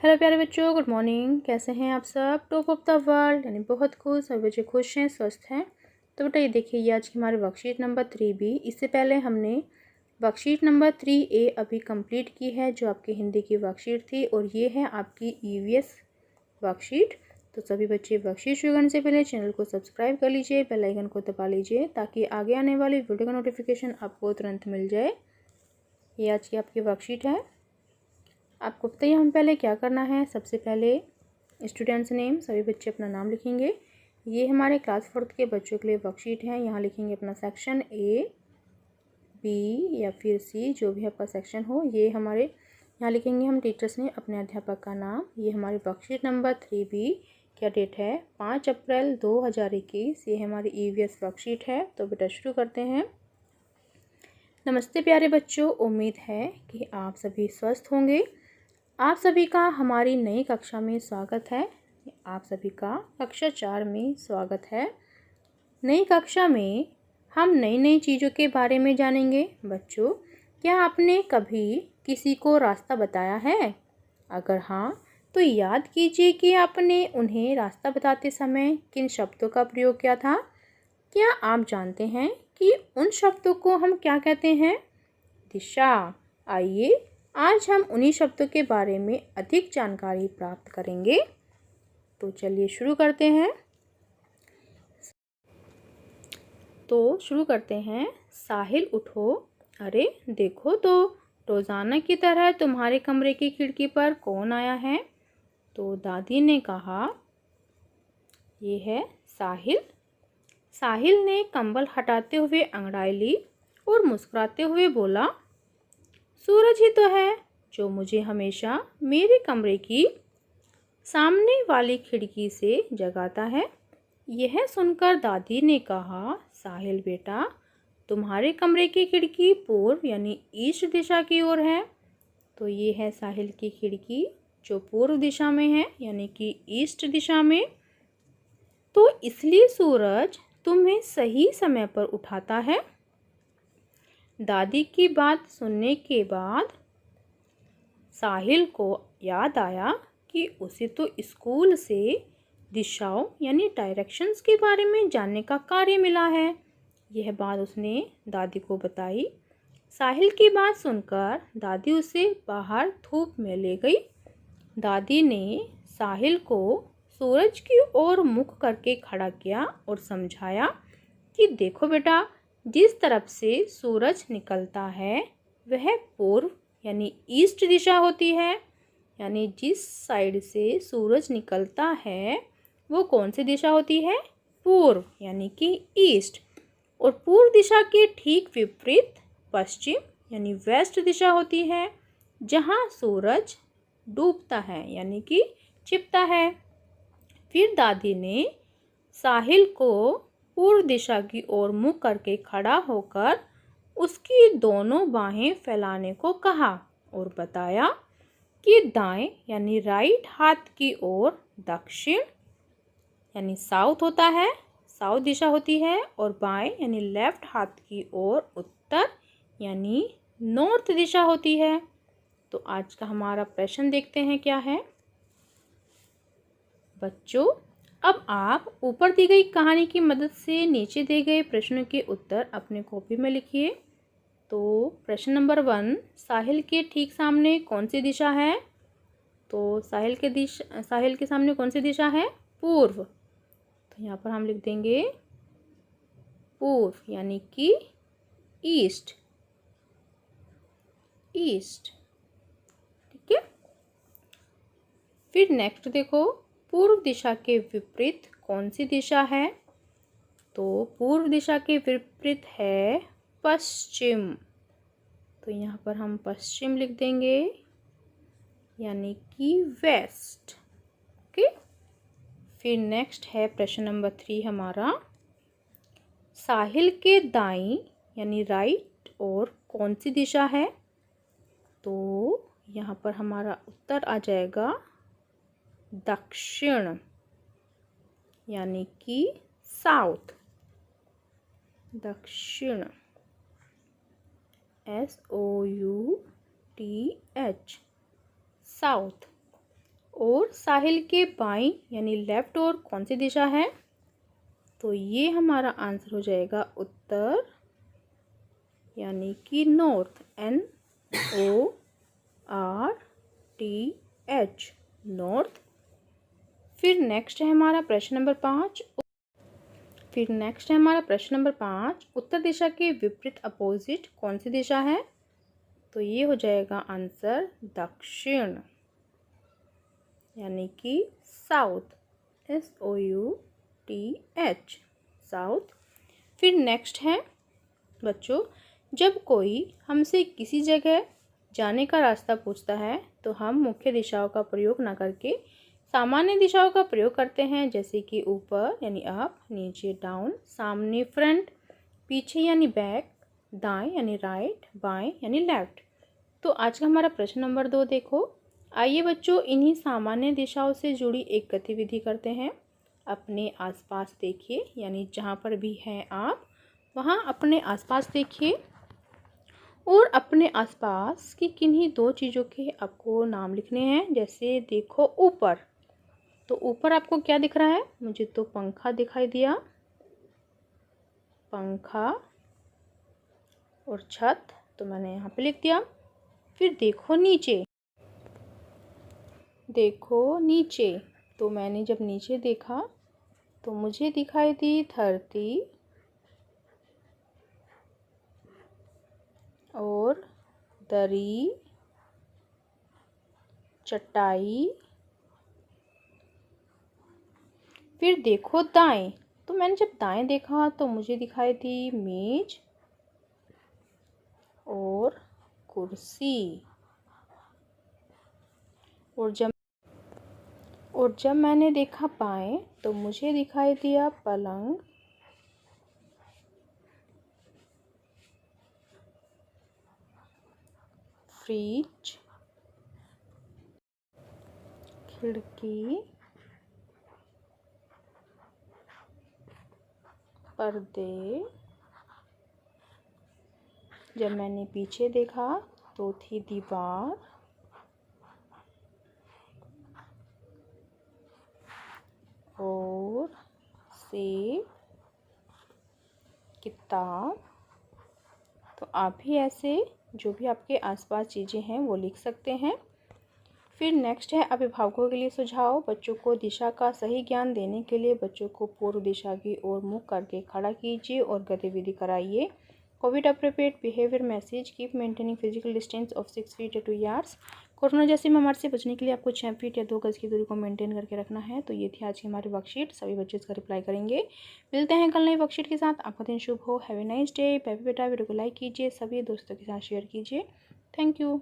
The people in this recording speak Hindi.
हेलो प्यारे बच्चों, गुड मॉर्निंग। कैसे हैं आप सब? टॉप ऑफ द वर्ल्ड यानी बहुत खुश, सभी बच्चे खुश हैं, स्वस्थ हैं। तो बेटा ये देखिए, ये आज की हमारी वर्कशीट नंबर 3B। इससे पहले हमने वर्कशीट नंबर 3A अभी कंप्लीट की है, जो आपकी हिंदी की वर्कशीट थी, और ये है आपकी EVS वर्कशीट। तो सभी बच्चे वर्कशीट शुरू करने से पहले चैनल को सब्सक्राइब कर लीजिए, बेल आइकन को दबा लीजिए, ताकि आगे आने वाली वीडियो का नोटिफिकेशन आपको तुरंत मिल जाए। ये आज की आपकी वर्कशीट है। आपको पता ही हम पहले क्या करना है। सबसे पहले स्टूडेंट्स नेम, सभी बच्चे अपना नाम लिखेंगे। ये हमारे क्लास 4th के बच्चों के लिए वर्कशीट है। यहाँ लिखेंगे अपना सेक्शन A, B या फिर C, जो भी आपका सेक्शन हो। ये हमारे यहाँ लिखेंगे हम टीचर्स ने अपने अध्यापक का नाम। ये हमारी वर्कशीट नंबर 3B। क्या डेट है? 5 अप्रैल 2021। ये हमारी EVS वर्कशीट है। तो बेटा शुरू करते हैं। नमस्ते प्यारे बच्चों, उम्मीद है कि आप सभी स्वस्थ होंगे। आप सभी का हमारी नई कक्षा में स्वागत है। आप सभी का कक्षा 4 में स्वागत है। नई कक्षा में हम नई नई चीज़ों के बारे में जानेंगे। बच्चों, क्या आपने कभी किसी को रास्ता बताया है? अगर हाँ, तो याद कीजिए कि आपने उन्हें रास्ता बताते समय किन शब्दों का प्रयोग किया था। क्या आप जानते हैं कि उन शब्दों को हम क्या कहते हैं? दिशा। आइए आज हम उन्हीं शब्दों के बारे में अधिक जानकारी प्राप्त करेंगे। तो चलिए शुरू करते हैं। साहिल उठो, अरे देखो तो, रोज़ाना की तरह तुम्हारे कमरे की खिड़की पर कौन आया है? तो दादी ने कहा, ये है साहिल। साहिल ने कंबल हटाते हुए अंगड़ाई ली और मुस्कुराते हुए बोला, सूरज ही तो है जो मुझे हमेशा मेरे कमरे की सामने वाली खिड़की से जगाता है। यह सुनकर दादी ने कहा, साहिल बेटा, तुम्हारे कमरे की खिड़की पूर्व यानी ईस्ट दिशा की ओर है। तो ये है साहिल की खिड़की जो पूर्व दिशा में है, यानी कि ईस्ट दिशा में। तो इसलिए सूरज तुम्हें सही समय पर उठाता है। दादी की बात सुनने के बाद साहिल को याद आया कि उसे तो स्कूल से दिशाओं यानी डायरेक्शंस के बारे में जानने का कार्य मिला है। यह बात उसने दादी को बताई। साहिल की बात सुनकर दादी उसे बाहर धूप में ले गई। दादी ने साहिल को सूरज की ओर मुख करके खड़ा किया और समझाया कि देखो बेटा, जिस तरफ से सूरज निकलता है वह पूर्व यानी ईस्ट दिशा होती है। यानी जिस साइड से सूरज निकलता है वो कौन सी दिशा होती है? पूर्व यानी कि ईस्ट। और पूर्व दिशा के ठीक विपरीत पश्चिम यानी वेस्ट दिशा होती है, जहाँ सूरज डूबता है यानी कि छिपता है। फिर दादी ने साहिल को पूर्व दिशा की ओर मुख करके खड़ा होकर उसकी दोनों बाहें फैलाने को कहा और बताया कि दाएं यानी राइट हाथ की ओर दक्षिण यानी साउथ होता है, साउथ दिशा होती है, और बाएं यानी लेफ्ट हाथ की ओर उत्तर यानी नॉर्थ दिशा होती है। तो आज का हमारा प्रश्न देखते हैं क्या है। बच्चों, अब आप ऊपर दी गई कहानी की मदद से नीचे दिए गए प्रश्नों के उत्तर अपने कॉपी में लिखिए। तो प्रश्न नंबर 1, साहिल के ठीक सामने कौन सी दिशा है? तो साहिल के सामने कौन सी दिशा है? पूर्व। तो यहाँ पर हम लिख देंगे पूर्व यानी कि ईस्ट। ईस्ट, ठीक है। फिर नेक्स्ट देखो, पूर्व दिशा के विपरीत कौन सी दिशा है? तो पूर्व दिशा के विपरीत है पश्चिम। तो यहाँ पर हम पश्चिम लिख देंगे यानी कि वेस्ट। ओके। फिर नेक्स्ट है प्रश्न नंबर 3 हमारा, साहिल के दाईं यानी राइट और कौन सी दिशा है? तो यहाँ पर हमारा उत्तर आ जाएगा दक्षिण यानी कि साउथ। दक्षिण, SOUTH, साउथ। और साहिल के बाईं यानी लेफ्ट ओर कौन सी दिशा है? तो ये हमारा आंसर हो जाएगा उत्तर यानी कि नॉर्थ, NORTH, नॉर्थ। फिर नेक्स्ट है हमारा प्रश्न नंबर 5। उत्तर दिशा के विपरीत अपोजिट कौन सी दिशा है? तो ये हो जाएगा आंसर दक्षिण यानी कि साउथ, SOUTH, साउथ। फिर नेक्स्ट है बच्चों, जब कोई हमसे किसी जगह जाने का रास्ता पूछता है तो हम मुख्य दिशाओं का प्रयोग न करके सामान्य दिशाओं का प्रयोग करते हैं, जैसे कि ऊपर यानी अप, नीचे डाउन, सामने फ्रंट, पीछे यानी बैक, दाएं यानी राइट, बाएं यानी लेफ्ट। तो आज का हमारा प्रश्न नंबर 2 देखो। आइए बच्चों इन्हीं सामान्य दिशाओं से जुड़ी एक गतिविधि करते हैं। अपने आसपास देखिए, यानी जहाँ पर भी हैं आप वहाँ अपने आसपास देखिए और अपने आसपास की किन्हीं 2 चीज़ों के आपको नाम लिखने हैं। जैसे देखो ऊपर, तो ऊपर आपको क्या दिख रहा है? मुझे तो पंखा दिखाई दिया, पंखा, और छत, तो मैंने यहाँ पे लिख दिया। फिर देखो नीचे, तो मैंने जब नीचे देखा तो मुझे दिखाई दी धरती और दरी, चटाई। फिर देखो दाएं, तो मैंने जब दाएं देखा तो मुझे दिखाई दी मेज और कुर्सी। और जब मैंने देखा बाएं तो मुझे दिखाई दिया पलंग, फ्रिज, खिड़की, पर्दे। जब मैंने पीछे देखा तो थी दीवार और सेब, किताब। तो आप भी ऐसे जो भी आपके आसपास चीज़ें हैं वो लिख सकते हैं। फिर नेक्स्ट है अभिभावकों के लिए सुझाव। बच्चों को दिशा का सही ज्ञान देने के लिए बच्चों को पूर्व दिशा की ओर मुख करके खड़ा कीजिए और गतिविधि कराइए। Covid appropriate behaviour message, keep maintaining physical distance of 6 feet या 2 यार्ड्स। कोरोना जैसी महामारी से बचने के लिए आपको 6 फीट या 2 गज की दूरी को मेंटेन करके रखना है। तो ये थी आज की हमारी वर्कशीट, सभी बच्चे इसका रिप्लाई करेंगे। मिलते हैं कल नई वर्कशीट के साथ। आपका दिन शुभ हो। Have a nice day. Baby बेटा वीडियो को लाइक कीजिए, सभी दोस्तों के साथ शेयर कीजिए। Thank you.